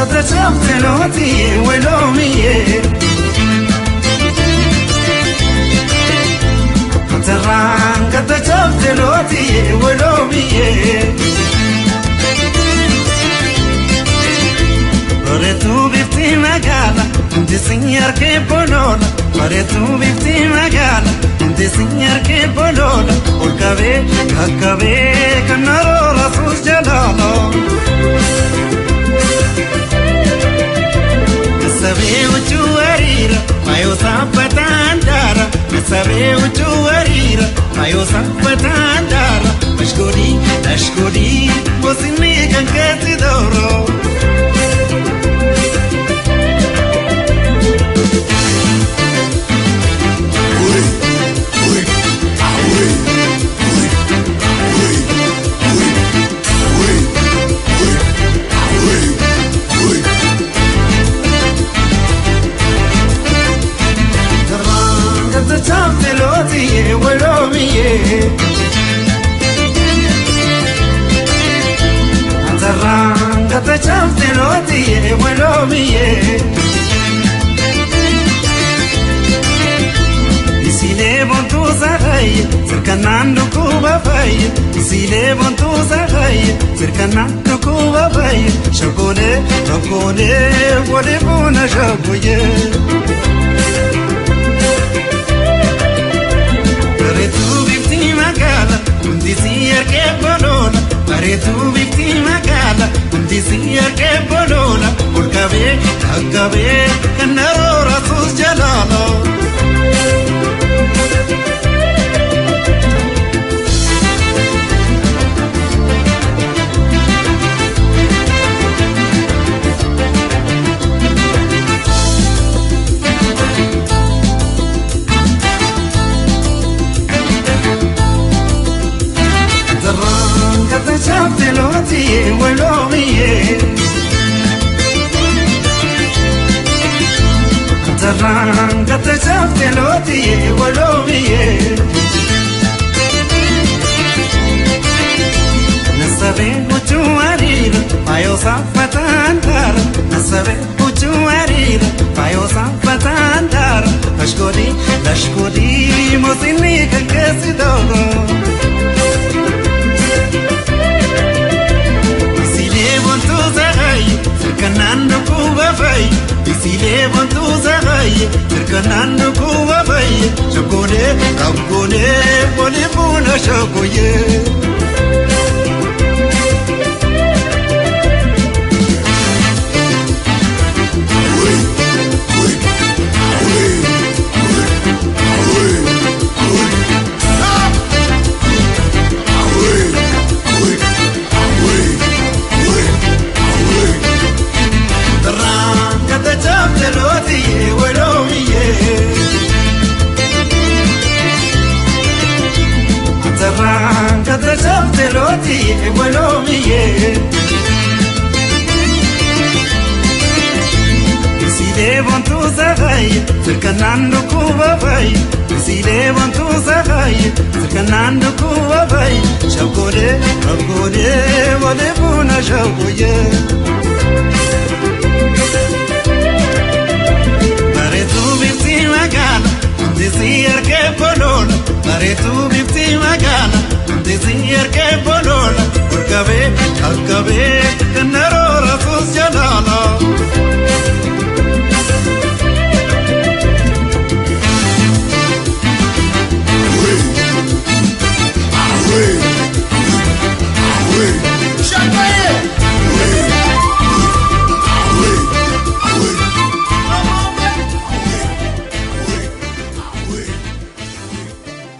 تشفتلوتي ولوميه تران قد تشفتلوتي ولوميه Paretu bifti magala, inti signor che bolola. Paretu bifti magala, inti signor che bolola. Olkave, kakkave, kannaro rasus jalala. Nasabe uchu arira, mayo sapatandara. Nasabe uchu arira, mayo sapatandara. Ashkodi, ashkodi, wasini kankati doro. تشفتلوتي ولوميه تران قد تشفتلوتي ولوميه Isile bontu zahay cercanando Cuba fay Isile bontu zahay cercanando Cuba fay Shakone shakone wale bona shakuye Paretu bifti magala undi sier che bolona Paretu bifti magala undi sier che bolona Olkave kakkave kannaro rasus jalala تشفتلوتي ولوميه تران قد تشفتلوتي ولوميه نسبه وجوارير بايو صفتاندار نسبه وجوارير بايو صفتاندار اشكودي لاشكودي موسيني كنكسي دورو Cercanando Cuba fay Isile bontu zahay Cercanando Cuba fay Shakone, shakone, bole bona shakoye تشفتلوتي ولوميه Isile bontu zahay cercanando Cuba fay Isile bontu zahay cercanando Cuba fay Shakone, shakone, wale bona shakoye Paretu bifti magala undi sier che bolola Paretu bifti magala Desir che bolola Olkave, kakkave, kannaro rasus jalala